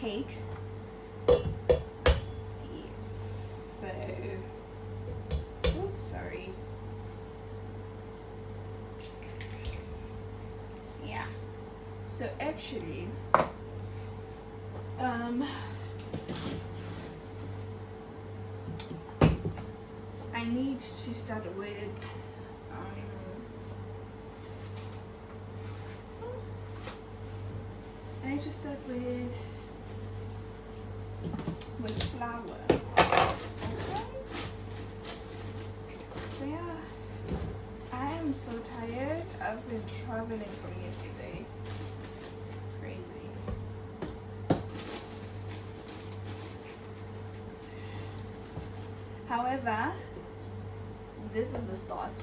cake. Yes. So, oh, sorry. Yeah. So actually, I need to start with I need to start with flour. Okay. So yeah, I am so tired. I've been traveling from yesterday. Crazy. However, this is the start.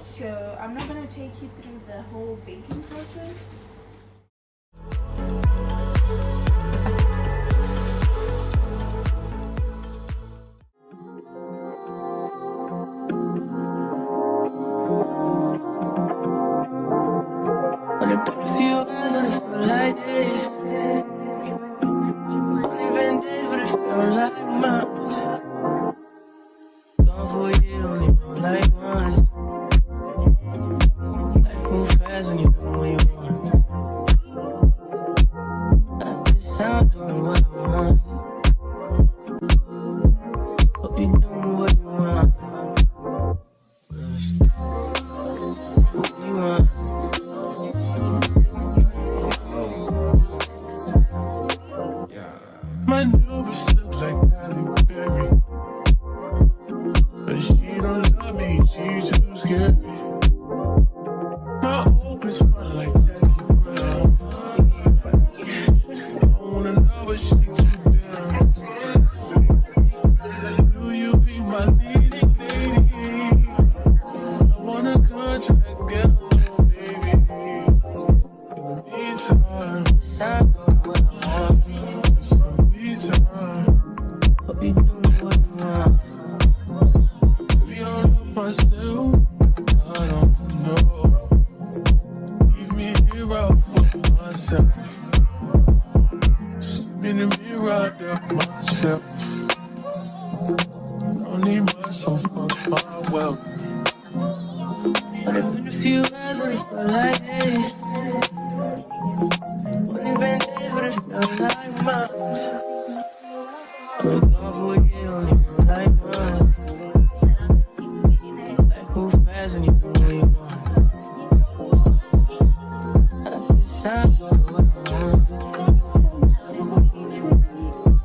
So I'm not gonna take you through the whole baking process. Only been a few hours, but it feel like this. Only been days, but it feel like months. Gone for a year, only know like once. Life move fast when you know what you want. At this time, doing what I want. Hope you doing what you want. What you want? My new bitch look like Halle Berry, but she don't love me, she too scary. My old bitch fun like Jackie Brown. I wanna know but she too down. Do you be my leading lady? I want a contract, girl, baby. In the meantime, it's time for what I want. Hope you doing what you want. Maybe I don't love myself, I don't know. Leave me here out for myself. Spin the mirror out of myself. Don't need myself for my wealth. Only been a few hours, but it felt like days. Only been days, but it felt like months. Only gone for a year, only know like once. Life move fast when you know what you want. At this time, go what I want.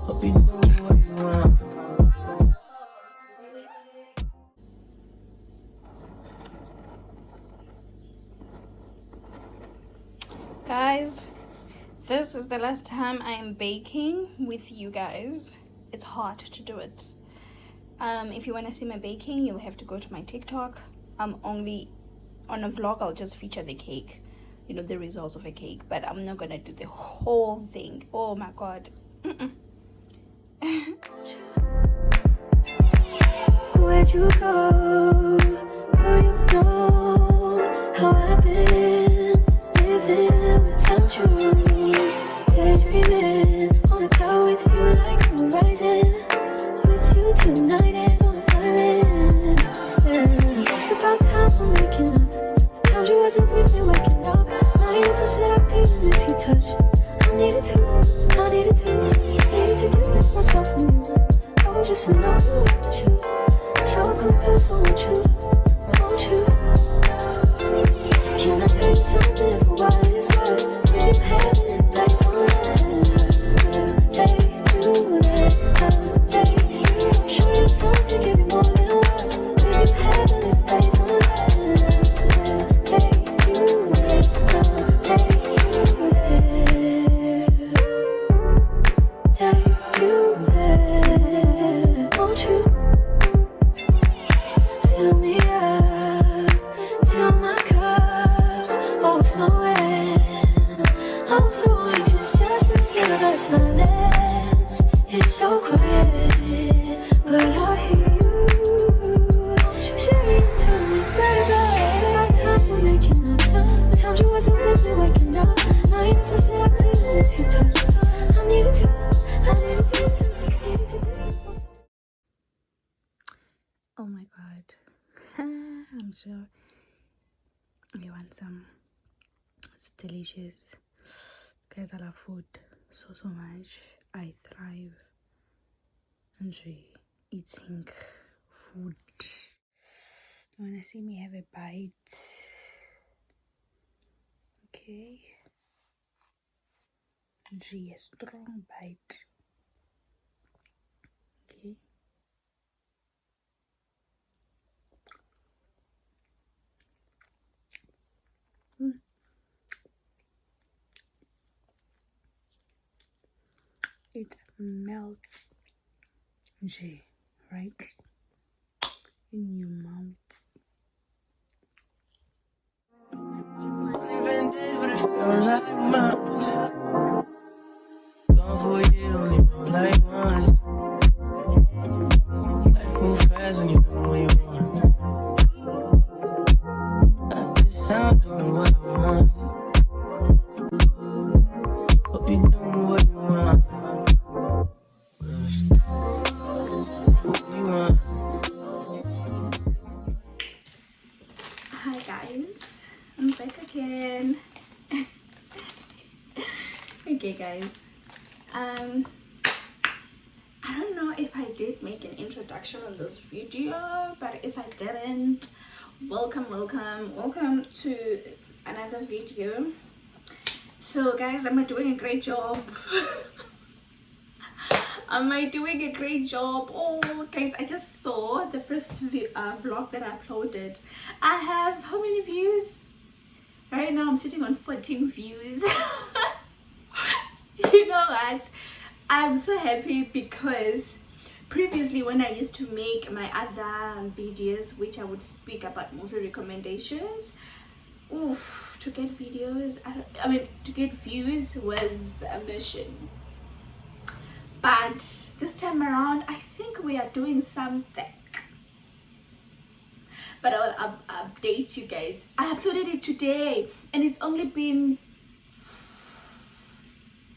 Hope you doing what you want. Guys, this is the last time I am baking with you guys. It's hard to do it. If you want to see my baking, you'll have to go to my TikTok. I'm only on a vlog. I'll just feature the cake, you know, the results of a cake, but I'm not gonna do the whole thing. Oh my god. Where'd you go? Oh, you know how I've been living without you. Daydreaming on a cloud with you like horizon. With you tonight is on an island. Yeah. It's about time we're making up. Found you wasn't with me waking up. Now you never said I couldn't miss your touch. I needed to distance myself from you. I was just in love with you. So come close, I want you. Can I tell you something for what it's worth? Pretty bad. culture. You want some? It's delicious. Guys, I love food so much. I thrive on eating food. You wanna see me have a bite? Okay. A strong bite. Okay. It melts, right in your mouth. Been days, but it feel like months. Gone for a year, only know like once. Life move fast when you do what you want. At this time, doing what I want. Hope you doing what you want. What you want. Hi guys, I'm back again. Okay guys, I don't know if I did make an introduction on this video, but if I didn't, welcome to another video. So guys, am I doing a great job? Am I doing a great job? Oh guys, I just saw the first vlog that I uploaded. I have how many views? Right now I'm sitting on 14 views. You know what? I'm so happy because previously when I used to make my other videos which I would speak about movie recommendations, oof, to get videos, to get views was a mission. But this time around, I think we are doing something. But I will update you guys. I uploaded it today and it's only been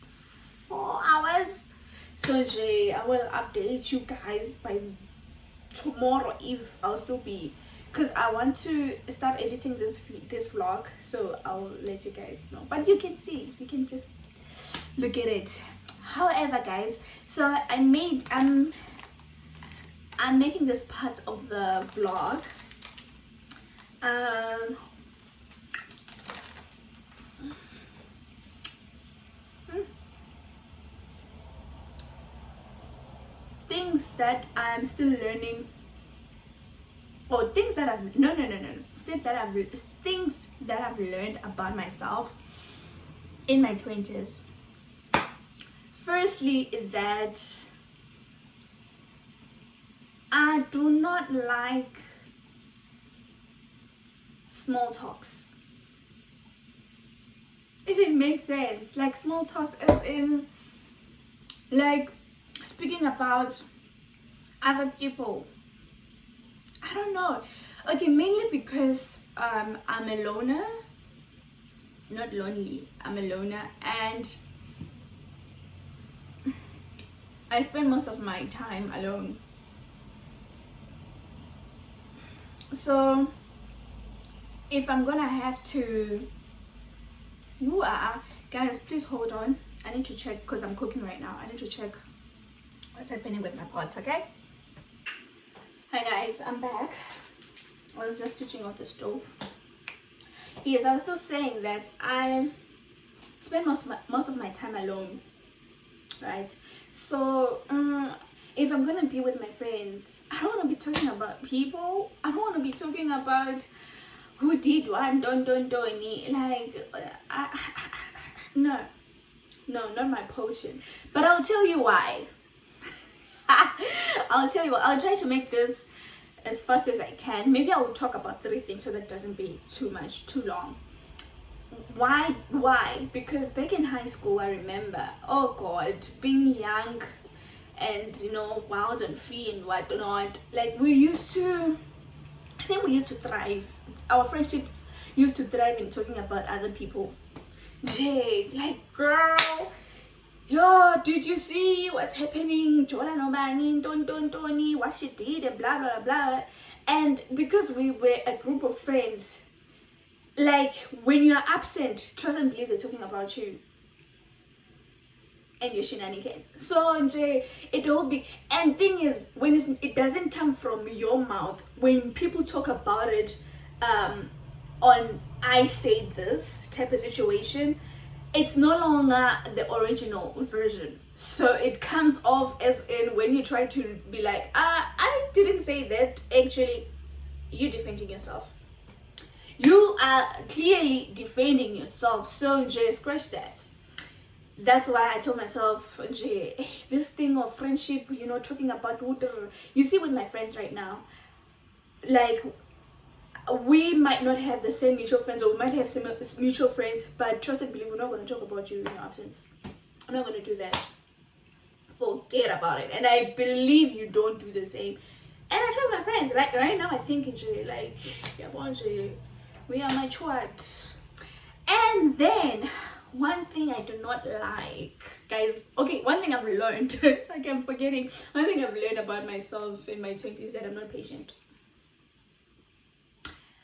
4 hours. So I will update you guys by tomorrow if I'll still be, because I want to start editing this vlog, so I'll let you guys know. But you can see, you can just look at it. However guys, so I'm making this part of the vlog. Things that I'm still learning, or things that I've things that I've learned about myself in my 20s. Firstly, that I do not like small talks. If it makes sense, like small talks as in like speaking about other people. I don't know. Okay, mainly because I'm a loner. Not lonely, I'm a loner, and I spend most of my time alone. So if I'm gonna have to, guys, please hold on. I need to check because I'm cooking right now. I need to check what's happening with my pots, okay? Hi guys, I'm back. I was just switching off the stove. Yes, I was still saying that I spend most of my time alone, right? So if I'm gonna be with my friends, I don't want to be talking about people. I don't want to be talking about who did what, don't like no, not my potion. But I'll tell you why. I'll tell you what, I'll try to make this as fast as I can. Maybe I will talk about 3 things so that doesn't be too long. Why? Because back in high school, I remember, oh god, being young and wild and free and whatnot. Like I think we used to thrive. Our friendships used to thrive in talking about other people. Like, girl, yo, did you see what's happening? Jola Nobani, Tony, what she did, and blah blah blah. And because we were a group of friends, like when you're absent, trust and believe they're talking about you and your shenanigans. So it all be, and thing is, when it doesn't come from your mouth, when people talk about it on I say this type of situation, it's no longer the original version. So it comes off as in when you try to be like, I didn't say that. Actually, you're defending yourself. You are clearly defending yourself. So scratch that. That's why I told myself, this thing of friendship, talking about whatever. You see with my friends right now, like, we might not have the same mutual friends, or we might have some mutual friends, but trust and believe, we're not going to talk about you in your absence. I'm not going to do that. Forget about it. And I believe you don't do the same. And I tell my friends, like right now, I think like, we are matured. And then one thing I do not like, guys, okay, one thing I've learned, like I'm forgetting, one thing I've learned about myself in my 20s is that I'm not patient.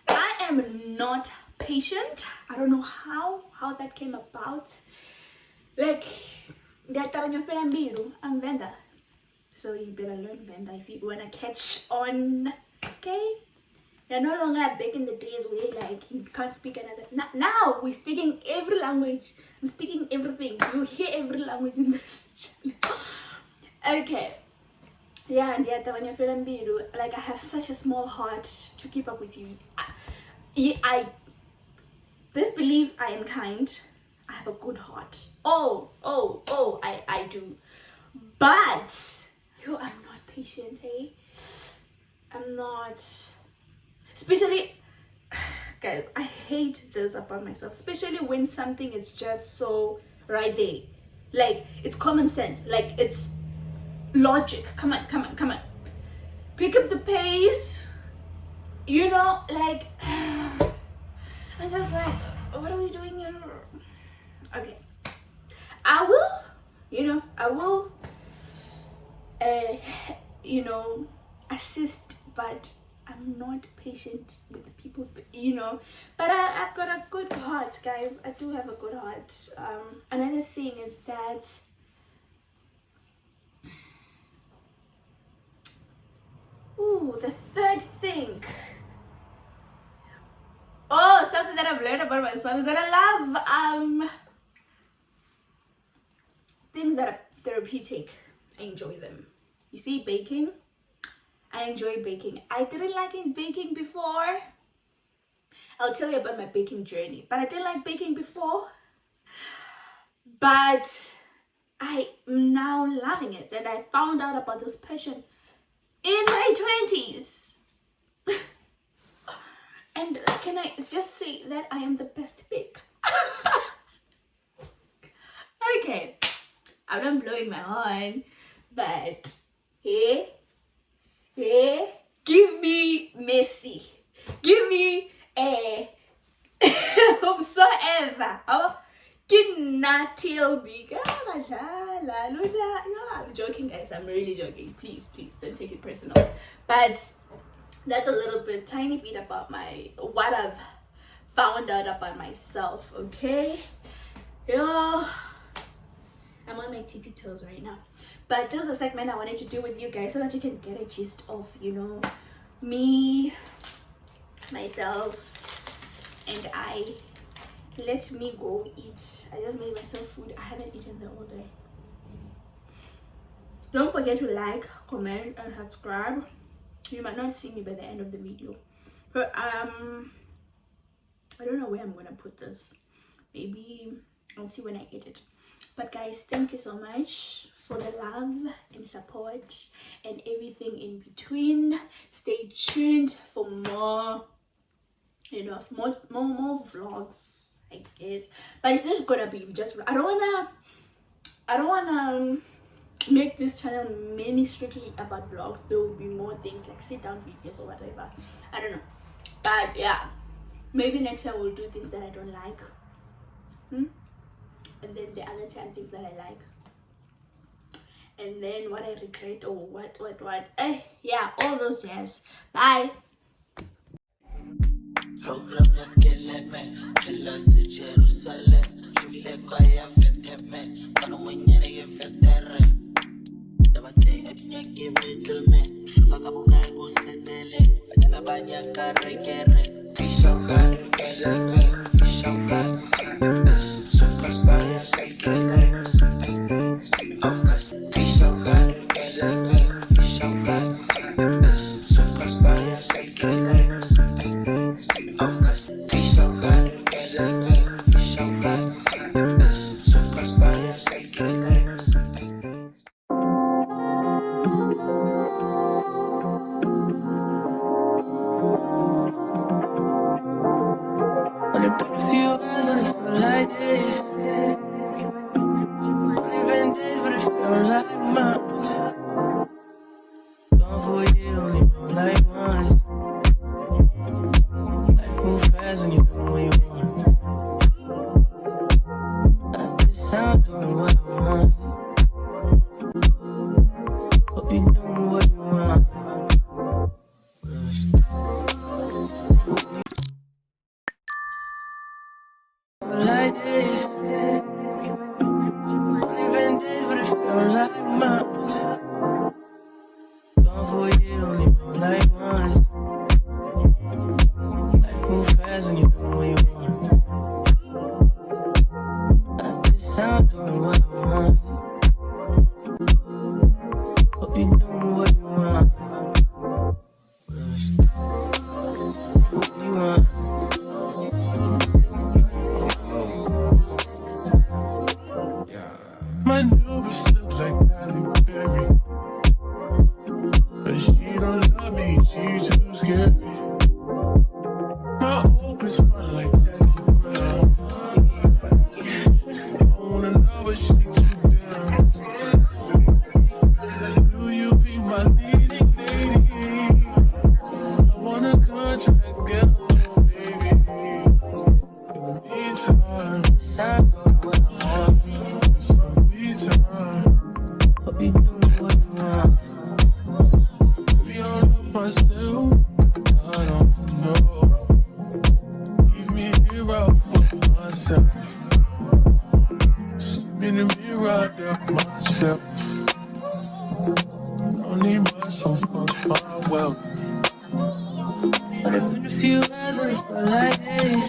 I am not patient. I don't know how that came about. Like, I'm Venda. So you better learn Venda if you want to catch on, okay? You're no longer back in the days where like you can't speak another. Now we're speaking every language. I'm speaking everything. You hear every language in this channel. Okay. Yeah, and like I have such a small heart to keep up with you. I best believe I am kind. I have a good heart. I do. But I'm not patient, hey? I'm not. Especially, guys, I hate this about myself. Especially when something is just so right there. Like, it's common sense. Like, it's logic. Come on. Pick up the pace. Like, I'm just like, what are we doing here? Okay. I will, assist, but I'm not patient with people's, but I've got a good heart, guys. I do have a good heart. Another thing is that the third thing, something that I've learned about myself is that I love things that are therapeutic. I enjoy them. You see, baking, I enjoy baking. I didn't like baking before. I'll tell you about my baking journey. But I didn't like baking before. But I'm now loving it. And I found out about this passion in my 20s. And can I just say that I am the best baker? Okay. I'm not blowing my horn. But, hey, give me Messi. Give me whomsoever. I'm joking, guys. I'm really joking. Please don't take it personal. But that's a little bit, tiny bit about what I've found out about myself. Okay, yeah. I'm on my tippy toes right now. But this is a segment I wanted to do with you guys so that you can get a gist of, me, myself, and I. Let me go eat. I just made myself food. I haven't eaten the whole day. Don't forget to like, comment, and subscribe. You might not see me by the end of the video. But I don't know where I'm gonna put this. Maybe I'll see when I edit. But guys, thank you so much for the love and support and everything in between. Stay tuned for more, more vlogs, I guess. But it's not gonna be just, I don't wanna make this channel mainly strictly about vlogs. There will be more things like sit down videos or whatever. I don't know. But yeah, maybe next time we'll do things that I don't like. And then the other time things that I like. And then what I regret or what. Yeah, all those jazz. Bye. Program ya skeleme, kila si Jerusalem. Shubile kwa ya feteme, kano mwenyere ye fetere. Dabate adinya ke middleman, kakabuka kusenele. Adela banya karekere, fisha kare keleme, fisha kare. Superstar ya sekele, fisha kare keleme, fisha kare. Superstar ya sekele. Only been a few hours, but it feel like this. Only been days, but it feel like months. Gone for a year, only been like once. Life move fast when you do what you want. At this time, doing what I want. Hope you doing what you want. Like this. Only been days, but it feel like months. Gone for a year, only been like once. Life move fast when you do what you want. At this time, doing what I want. Hope you doing what you want. What you want. My new bitch look like Halle Berry, but she don't love me, she too scary. My old bitch fine like Jackie Brown. I wanna know what she too down. Do you be my leading lady? I want a contract girl, baby. In the meantime, it's not what I want. Hope you doing what you want. Maybe I'll love myself, I don't know. Leave me here out for myself. Sleep in the mirror, I doubt myself. Don't need myself, fuck my wealth. But it's been a few hours, but it feel like this.